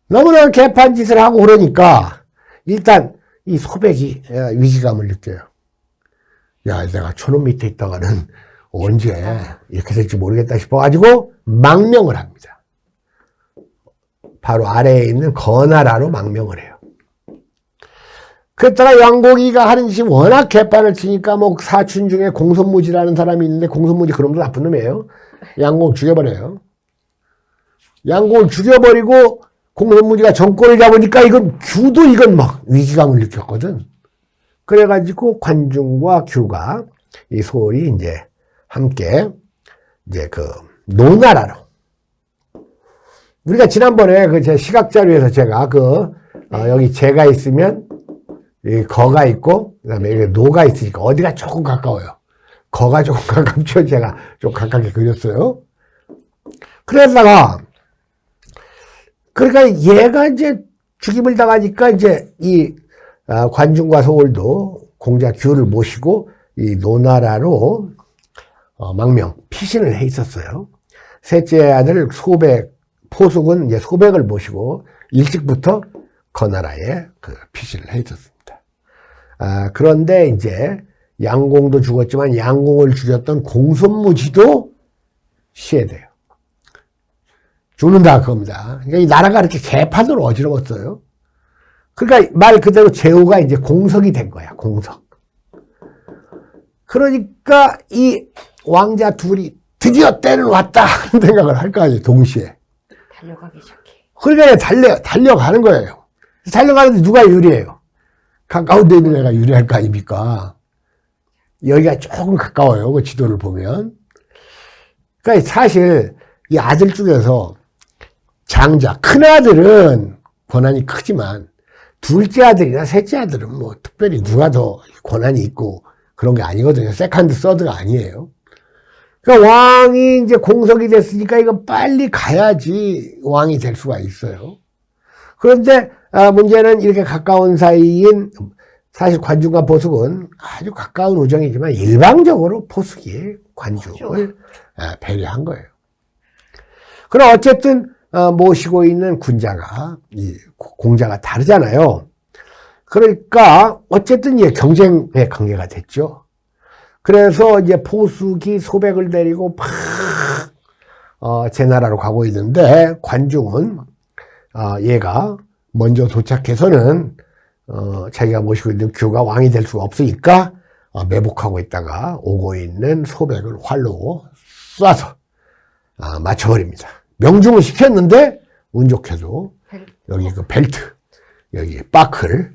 너무나 개판 짓을 하고 그러니까 일단 이 소백이 위기감을 느껴요. 야, 내가 초놈 밑에 있다가는 언제 이렇게 될지 모르겠다 싶어가지고 망명을 합니다. 바로 아래에 있는 거나라로 망명을 해요. 그랬다가 양고기가 하는 짓이 워낙 개판을 치니까 뭐 사춘 중에 공손무지라는 사람이 있는데 공손무지 그놈도 나쁜 놈이에요. 양공 죽여버려요. 양공을 죽여버리고 공손무지가 정권을 잡으니까 이건 막 위기감을 느꼈거든. 그래가지고 관중과 규가 이 소홀이 이제 함께 이제 그 노나라로 우리가 지난번에 그 제 시각 자료에서 제가 여기 제가 있으면 이 거가 있고 그다음에 여기 노가 있으니까 어디가 조금 가까워요. 거가 조금 가깝죠. 제가 좀 가깝게 그렸어요. 그러다가 그러니까 얘가 이제 죽임을 당하니까 이제 이 관중과 소홀도 공자 규를 모시고 이 노나라로 망명 피신을 해 있었어요. 셋째 아들 포숙은 이제 소백을 모시고 일찍부터 거나라에 피신을 해 있었습니다. 그런데 이제 양공도 죽었지만 양공을 죽였던 공손무지도 시해돼요. 죽는다 그겁니다. 그러니까 이 나라가 이렇게 개판으로 어지러웠어요. 그러니까 말 그대로 제후가 이제 공석이 된 거야, 공석. 그러니까 이 왕자 둘이 드디어 때는 왔다 하는 생각을 할 거 아니에요, 동시에. 달려가기 시작해. 그러니까 달려가는 거예요. 달려가는데 누가 유리해요? 가까운 데 있는 애가 유리할 거 아닙니까? 여기가 조금 가까워요, 그 지도를 보면. 그러니까 사실 이 아들 중에서 장자, 큰 아들은 권한이 크지만 둘째 아들이나 셋째 아들은 뭐 특별히 누가 더 권한이 있고 그런 게 아니거든요. 세컨드, 서드가 아니에요. 그러니까 왕이 이제 공석이 됐으니까 이거 빨리 가야지 왕이 될 수가 있어요. 그런데 문제는 이렇게 가까운 사이인 사실 관중과 포숙은 아주 가까운 우정이지만 일방적으로 포숙이 관중을 배려한 거예요. 그럼 어쨌든 모시고 있는 군자가 이 공자가 다르잖아요. 그러니까 어쨌든 이제 경쟁의 관계가 됐죠. 그래서 이제 포숙이 소백을 데리고 제 나라로 가고 있는데 관중은 얘가 먼저 도착해서는 자기가 모시고 있는 규가 왕이 될 수가 없으니까 매복하고 있다가 오고 있는 소백을 활로 쏴서 맞춰버립니다. 명중을 시켰는데 운 좋게도 여기 그 벨트 여기 빠클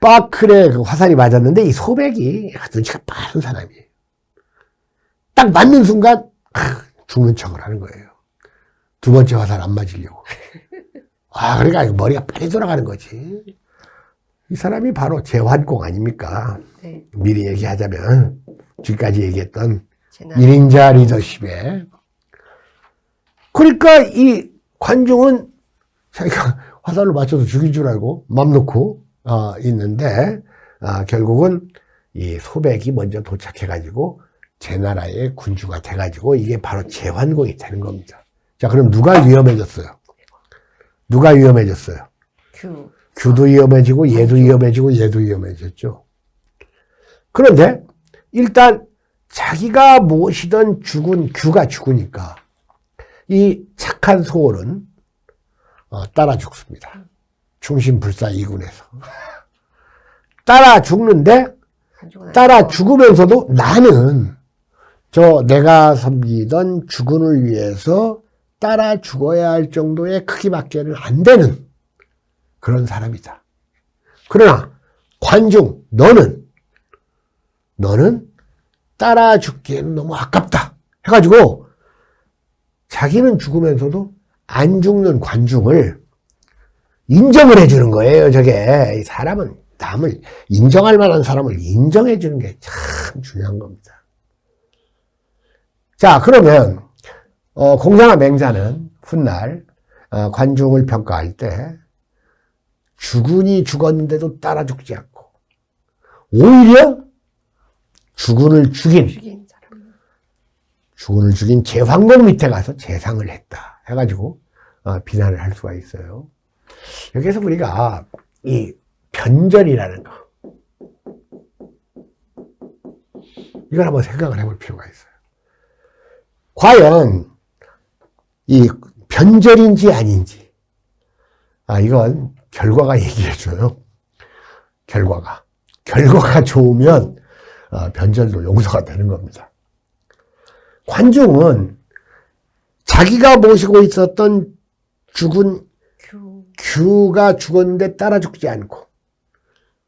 빠클에 그 화살이 맞았는데 이 소백이 눈치가 빠른 사람이에요. 딱 맞는 순간 죽는 척을 하는 거예요. 두 번째 화살 안 맞으려고. 그러니까 머리가 빨리 돌아가는 거지. 이 사람이 바로 제환공 아닙니까? 네. 미리 얘기하자면 지금까지 얘기했던 1인자 리더십에. 그러니까 이 관중은 자기가 화살로 맞춰서 죽인 줄 알고 맘 놓고 있는데 결국은 이 소백이 먼저 도착해가지고 제 나라의 군주가 돼가지고 이게 바로 제환공이 되는 겁니다. 자, 그럼 누가 위험해졌어요? 누가 위험해졌어요? 규도 위험해지고 얘도 위험해지고 얘도 위험해졌죠. 그런데 일단 자기가 모시던 죽은 규가 죽으니까 이 착한 소홀은 따라 죽습니다. 충신불사 이군에서. 따라 죽는데 따라 죽으면서도 나는 내가 섬기던 주군을 위해서 따라 죽어야 할 정도의 크기밖에는 안 되는 그런 사람이다. 그러나 관중 너는 따라 죽기에는 너무 아깝다 해가지고 자기는 죽으면서도 안 죽는 관중을 인정을 해주는 거예요. 저게 이 사람은 남을 인정할 만한 사람을 인정해 주는 게 참 중요한 겁니다. 자, 그러면 공자나 맹자는 훗날 관중을 평가할 때 주군이 죽었는데도 따라 죽지 않고 오히려 주군을 죽인 제황공 밑에 가서 제상을 했다 해가지고 비난을 할 수가 있어요. 여기서 우리가 이 변절이라는 거 이걸 한번 생각을 해볼 필요가 있어요. 과연 이 변절인지 아닌지 이건 결과가 얘기해줘요. 결과가 좋으면 변절도 용서가 되는 겁니다. 관중은 자기가 모시고 있었던 죽은 규가 죽었는데 따라 죽지 않고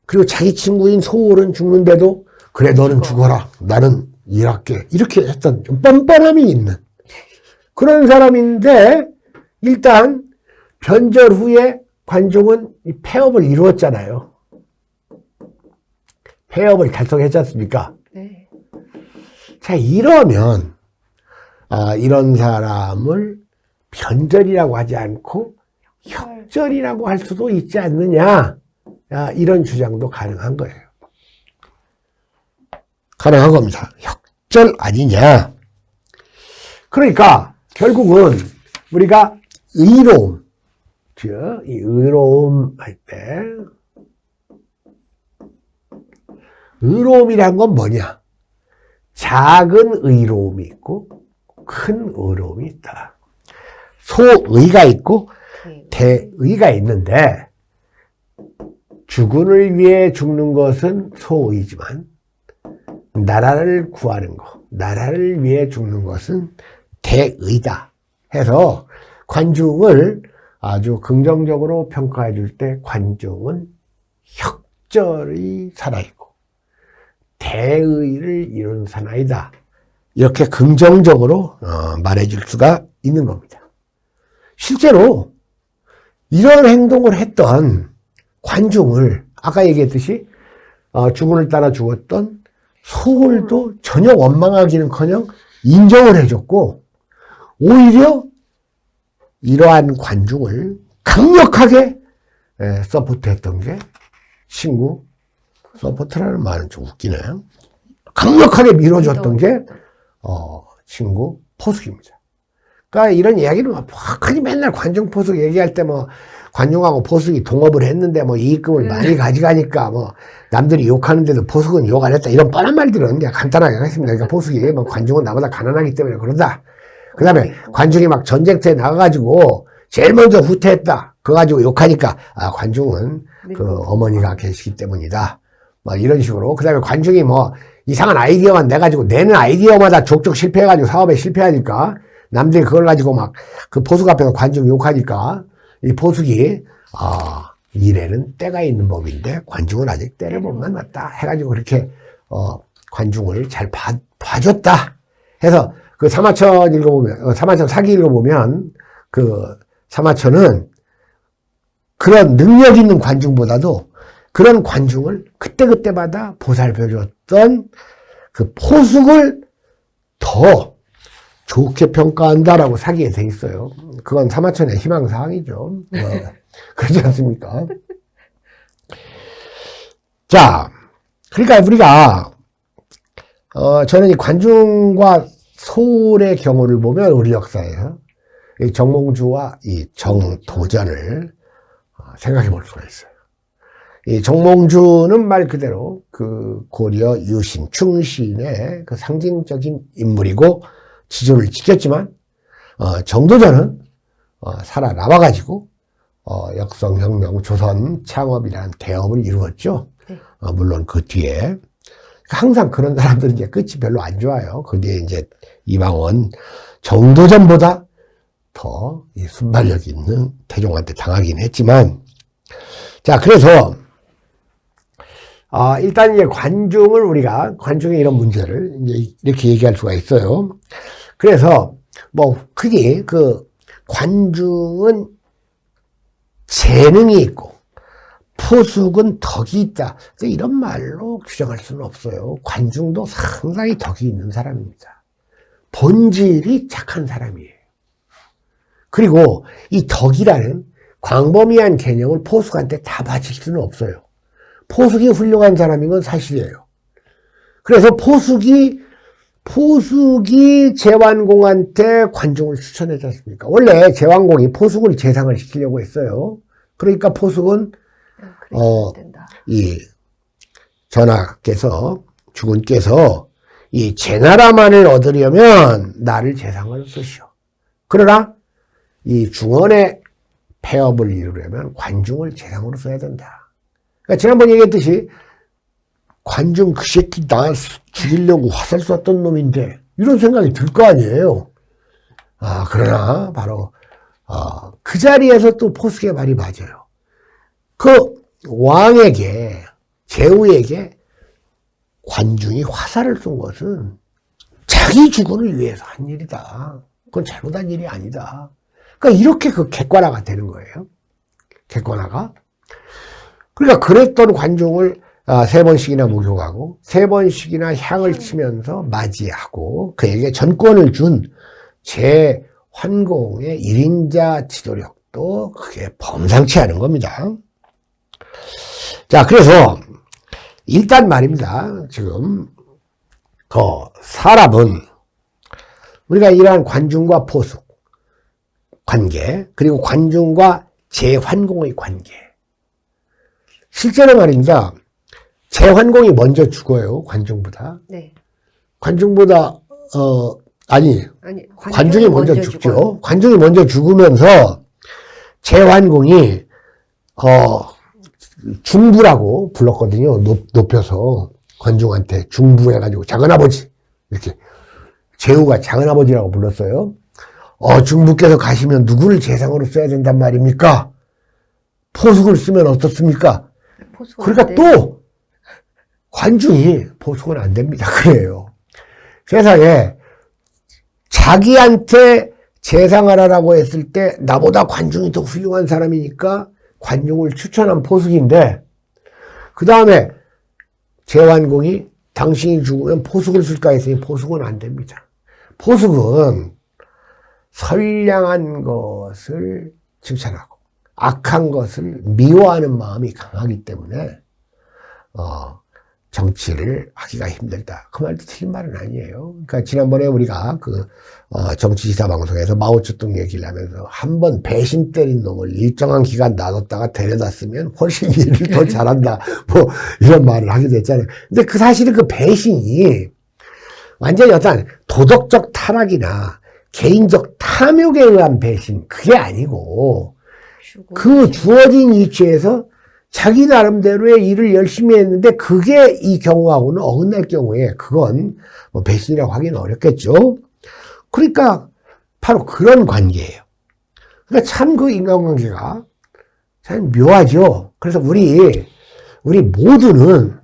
그리고 자기 친구인 소울은 죽는데도 그래 너는 죽어라 나는 일할게 이렇게 했던 좀 뻔뻔함이 있는 그런 사람인데 일단 변절 후에 관중은 이 폐업을 이루었잖아요. 폐업을 달성했지 않습니까? 네. 자, 이러면 이런 사람을 변절이라고 하지 않고 혁절이라고 할 수도 있지 않느냐 이런 주장도 가능한 거예요. 가능한 겁니다. 혁절 아니냐. 그러니까 결국은 우리가 의로움, 즉 이 의로움 할 때 의로움이란 건 뭐냐? 작은 의로움이 있고 큰 의로움이 있다. 소의가 있고 대의가 있는데 주군을 위해 죽는 것은 소의지만 나라를 구하는 것, 나라를 위해 죽는 것은 대의다 해서 관중을 아주 긍정적으로 평가해 줄 때 관중은 혁절이 살아있고 대의를 이룬 사나이다. 이렇게 긍정적으로 말해줄 수가 있는 겁니다. 실제로 이런 행동을 했던 관중을 아까 얘기했듯이 주군을 따라 죽었던 소울도 전혀 원망하기는커녕 인정을 해줬고 오히려 이러한 관중을 강력하게 서포트했던 게 친구 서포트라는 말은 좀 웃기네요. 강력하게 밀어줬던 게 친구 포숙입니다. 그러니까 이런 이야기는 흔히 맨날 관중 포숙 얘기할 때 관중하고 포숙이 동업을 했는데 이익금을 많이 가져가니까 남들이 욕하는데도 포숙은 욕 안 했다 이런 뻔한 말들은 그냥 간단하게 하겠습니다. 그러니까 포숙이 관중은 나보다 가난하기 때문에 그런다. 그 다음에 관중이 막 전쟁터에 나가가지고 제일 먼저 후퇴했다. 그거 가지고 욕하니까 관중은 그 어머니가 계시기 때문이다. 이런 식으로. 그 다음에 관중이 이상한 아이디어만 내가지고 내는 아이디어마다 족족 실패해가지고 사업에 실패하니까 남들이 그걸 가지고 그 포숙 앞에서 관중 욕하니까 이 포숙이 일에는 때가 있는 법인데 관중은 아직 때를 못 만났다 해가지고 그렇게 관중을 잘 봐줬다 해서 그 사마천 읽어보면 사마천 사기 읽어보면 그 사마천은 그런 능력 있는 관중보다도 그런 관중을 그때그때마다 보살펴줬던 그 포숙을 더 좋게 평가한다라고 사기에 돼 있어요. 그건 사마천의 희망사항이죠. 그렇지 않습니까? 자, 그러니까 우리가 저는 이 관중과 소울의 경우를 보면 우리 역사에서 이 정몽주와 이 정도전을 생각해 볼 수가 있어요. 이 정몽주는 말 그대로 그 고려 유신, 충신의 그 상징적인 인물이고 지조를 지켰지만 정도전은 살아남아가지고 역성혁명, 조선 창업이라는 대업을 이루었죠. 물론 그 뒤에 항상 그런 사람들은 이제 끝이 별로 안 좋아요. 그 뒤에 이제 이방원 정도전보다 더 이 순발력 있는 태종한테 당하긴 했지만, 자, 그래서 일단 이제 관중의 이런 문제를 이제 이렇게 얘기할 수가 있어요. 그래서 크게 그 관중은 재능이 있고 포숙은 덕이 있다. 이런 말로 규정할 수는 없어요. 관중도 상당히 덕이 있는 사람입니다. 본질이 착한 사람이에요. 그리고 이 덕이라는 광범위한 개념을 포숙한테 다 바칠 수는 없어요. 포숙이 훌륭한 사람인 건 사실이에요. 그래서 포숙이 제왕공한테 관중을 추천하지 않습니까? 원래 제왕공이 포숙을 재상을 시키려고 했어요. 그러니까 포숙은 이 전하께서 주군께서 이 제나라만을 얻으려면 나를 재상으로 쓰시오. 그러나 이 중원의 폐업을 이루려면 관중을 재상으로 써야 된다. 그러니까 지난번 얘기했듯이 관중 그 새끼 나 죽이려고 화살 쐈던 놈인데 이런 생각이 들 거 아니에요. 그러나 바로 그 자리에서 또 포숙의 말이 맞아요. 그 왕에게 제후에게 관중이 화살을 쏜 것은 자기 주군을 위해서 한 일이다. 그건 잘못한 일이 아니다. 그러니까 이렇게 그 객관화가 되는 거예요. 객관화가. 그러니까 그랬던 관중을 3번씩이나 목욕하고 3번씩이나 향을 치면서 맞이하고 그에게 전권을 준 제환공의 1인자 지도력도 그게 범상치 않은 겁니다. 자, 그래서 일단 말입니다. 지금 사람은 우리가 이러한 관중과 포숙 관계, 그리고 관중과 제환공의 관계. 실제로 말입니다. 제환공이 먼저 죽어요. 관중보다. 네. 관중보다 관중이 먼저 죽죠. 죽어요. 관중이 먼저 죽으면서 제환공이 중부라고 불렀거든요. 높여서 관중한테 중부해가지고 작은아버지 이렇게 제후가 작은아버지라고 불렀어요. 중부께서 가시면 누구를 재상으로 써야 된단 말입니까? 포숙을 쓰면 어떻습니까? 그러니까 또 관중이 포숙은 안 됩니다. 그래요. 세상에 자기한테 재상하라라고 했을 때 나보다 관중이 더 훌륭한 사람이니까 관중을 추천한 포숙인데 그 다음에 제환공이 당신이 죽으면 포숙을 쓸까 했으니 포숙은 안 됩니다. 포숙은 선량한 것을 칭찬하고 악한 것을 미워하는 마음이 강하기 때문에 정치를 하기가 힘들다. 그 말도 틀린 말은 아니에요. 그러니까 지난번에 우리가 정치지사 방송에서 마오쩌둥 얘기를 하면서 한 번 배신 때린 놈을 일정한 기간 놔뒀다가 데려다 쓰면 훨씬 일을 더 잘한다. 뭐 이런 말을 하기도 했잖아요. 근데 그 사실은 그 배신이 완전히 어떤 도덕적 타락이나 개인적 탐욕에 의한 배신, 그게 아니고 그 주어진 위치에서 자기 나름대로의 일을 열심히 했는데 그게 이 경우하고는 어긋날 경우에 그건 뭐 배신이라고 하기는 어렵겠죠. 그러니까 바로 그런 관계예요. 그러니까 참 그 인간관계가 참 묘하죠. 그래서 우리 모두는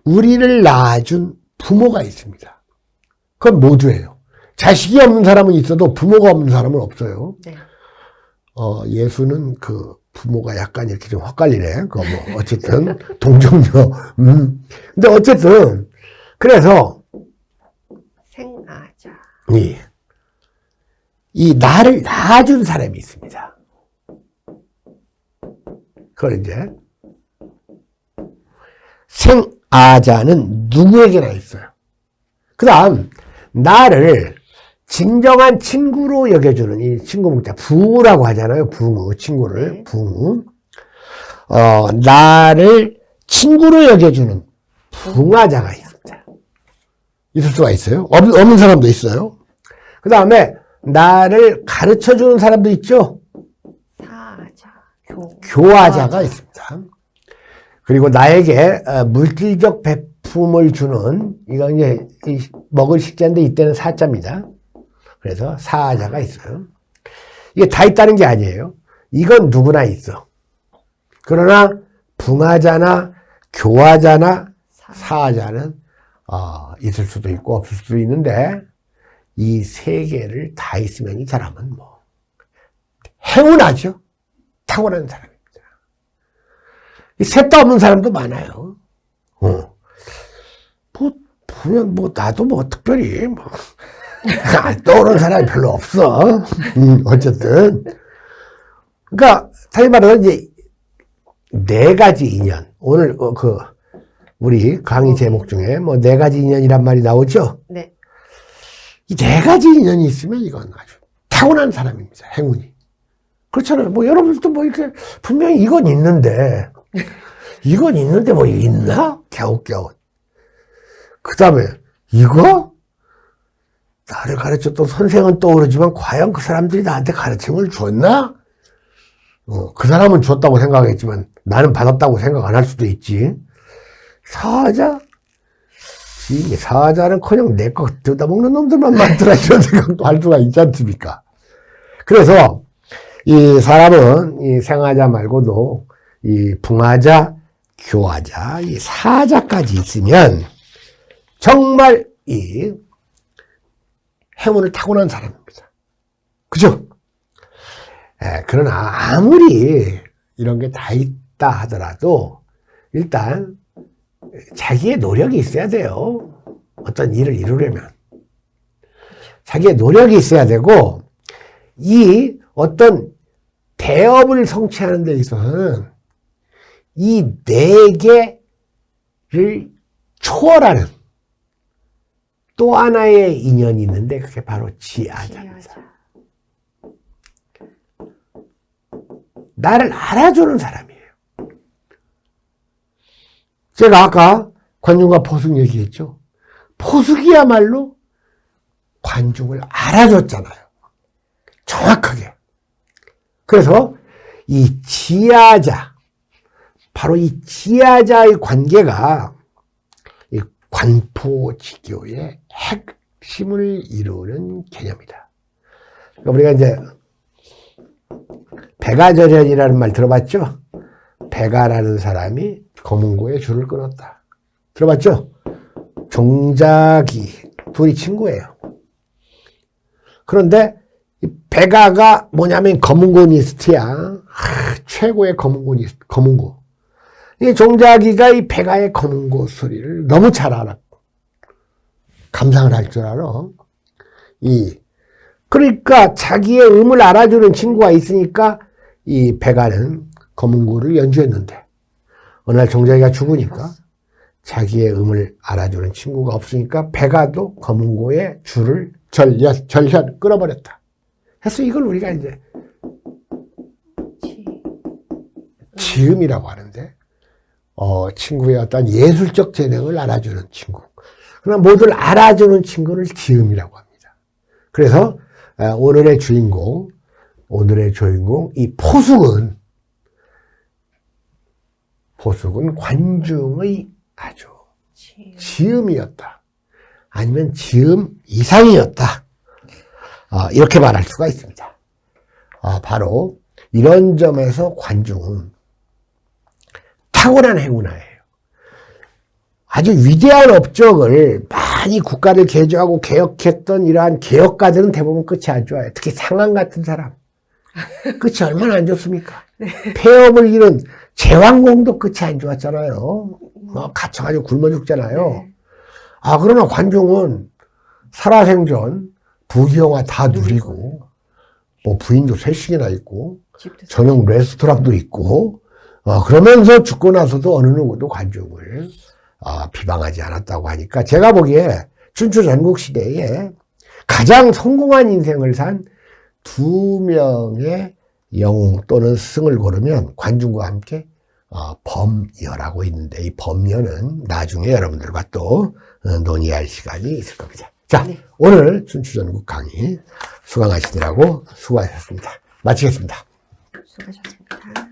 우리를 낳아준 부모가 있습니다. 그건 모두예요. 자식이 없는 사람은 있어도 부모가 없는 사람은 없어요. 네. 예수는 그 부모가 약간 이렇게 좀 헛갈리네. 뭐 어쨌든 동정녀. 근데 어쨌든 그래서 생아자. 이 나를 낳아준 사람이 있습니다. 그걸 이제 생아자는 누구에게나 있어요. 그다음 나를 진정한 친구로 여겨주는 이 친구 문자 부라고 하잖아요. 부모 친구를 부모. 나를 친구로 여겨주는 붕아자가 있습니다. 있을 수가 있어요. 없는 사람도 있어요. 그 다음에 나를 가르쳐주는 사람도 있죠. 사자, 교화자가 있습니다. 그리고 나에게 물질적 배품을 주는 이건 이제 먹을 식자인데 이때는 사자입니다. 그래서 사자가 있어요. 이게 다 있다는 게 아니에요. 이건 누구나 있어. 그러나 붕하자나 교화자나 사자는 있을 수도 있고 없을 수도 있는데 이 세 개를 다 있으면 이 사람은 뭐 행운하죠. 타고난 사람입니다. 이 셋 다 없는 사람도 많아요. 보면 나도 특별히 떠오르는 사람이 별로 없어. 어쨌든 그러니까 다시 말해서 이제 네 가지 인연. 오늘 우리 강의 제목 중에 뭐 네 가지 인연이란 말이 나오죠. 네. 이 네 가지 인연이 있으면 이건 아주 타고난 사람입니다. 행운이. 그렇잖아요. 뭐 여러분들도 뭐 이렇게 분명히 이건 있는데 뭐 있나? 갸웃갸웃. 그 다음에 이거? 나를 가르쳤던 선생은 떠오르지만 과연 그 사람들이 나한테 가르침을 줬나? 그 사람은 줬다고 생각했지만 나는 받았다고 생각 안 할 수도 있지. 사자? 이 사자는커녕 내 거 뜯어먹는 놈들만 많더라 이런 생각도 할 수가 있지 않습니까? 그래서 이 사람은 이 생하자 말고도 이 붕하자, 교하자, 이 사자까지 있으면 정말 이 행운을 타고난 사람입니다. 그죠? 그러나 아무리 이런 게 다 있다 하더라도 일단 자기의 노력이 있어야 돼요. 어떤 일을 이루려면. 자기의 노력이 있어야 되고 이 어떤 대업을 성취하는 데 있어서는 이 네 개를 초월하는 또 하나의 인연이 있는데 그게 바로 지하자입니다. 나를 알아주는 사람이에요. 제가 아까 관중과 포숙 얘기했죠. 포숙이야말로 관중을 알아줬잖아요. 정확하게. 그래서 이 지하자, 바로 이 지하자의 관계가 이 관포지교의 핵심을 이루는 개념이다. 그러니까 우리가 이제 백아절연이라는 말 들어봤죠? 백아라는 사람이 거문고에 줄을 끊었다. 들어봤죠? 종자기 둘이 친구예요. 그런데 이 백아가 뭐냐면 거문고니스트야. 최고의 거문고. 이 종자기가 이 백아의 거문고 소리를 너무 잘 알아. 감상을 할 줄 알아. 그러니까 자기의 음을 알아주는 친구가 있으니까 이 백아는 거문고를 연주했는데 어느 날 종자기가 죽으니까 자기의 음을 알아주는 친구가 없으니까 백아도 거문고의 줄을 절현 끊어버렸다. 해서 이걸 우리가 이제 지음이라고 하는데 친구의 어떤 예술적 재능을 알아주는 친구. 그러나 모두를 알아주는 친구를 지음이라고 합니다. 그래서 오늘의 주인공 이 포숙은 관중의 아주 지음이었다. 아니면 지음 이상이었다. 이렇게 말할 수가 있습니다. 바로 이런 점에서 관중은 타고난 행운아예요. 아주 위대한 업적을 많이 국가를 개조하고 개혁했던 이러한 개혁가들은 대부분 끝이 안 좋아요. 특히 상한 같은 사람. 끝이 얼마나 안 좋습니까? 폐업을 이룬 제왕공도 끝이 안 좋았잖아요. 갇혀가지고 굶어 죽잖아요. 그러나 관중은 살아생전 부귀영화 다 누리고, 뭐 부인도 셋씩이나 있고, 전용 레스토랑도 있고, 그러면서 죽고 나서도 어느 누구도 관중을 비방하지 않았다고 하니까 제가 보기에 춘추 전국시대에 가장 성공한 인생을 산 두 명의 영웅 또는 스승을 고르면 관중과 함께 범여라고 있는데 이 범여는 나중에 여러분들과 또 논의할 시간이 있을 겁니다. 자, 오늘 춘추전국 강의 수강하시느라고 수고하셨습니다. 마치겠습니다. 수고하셨습니다.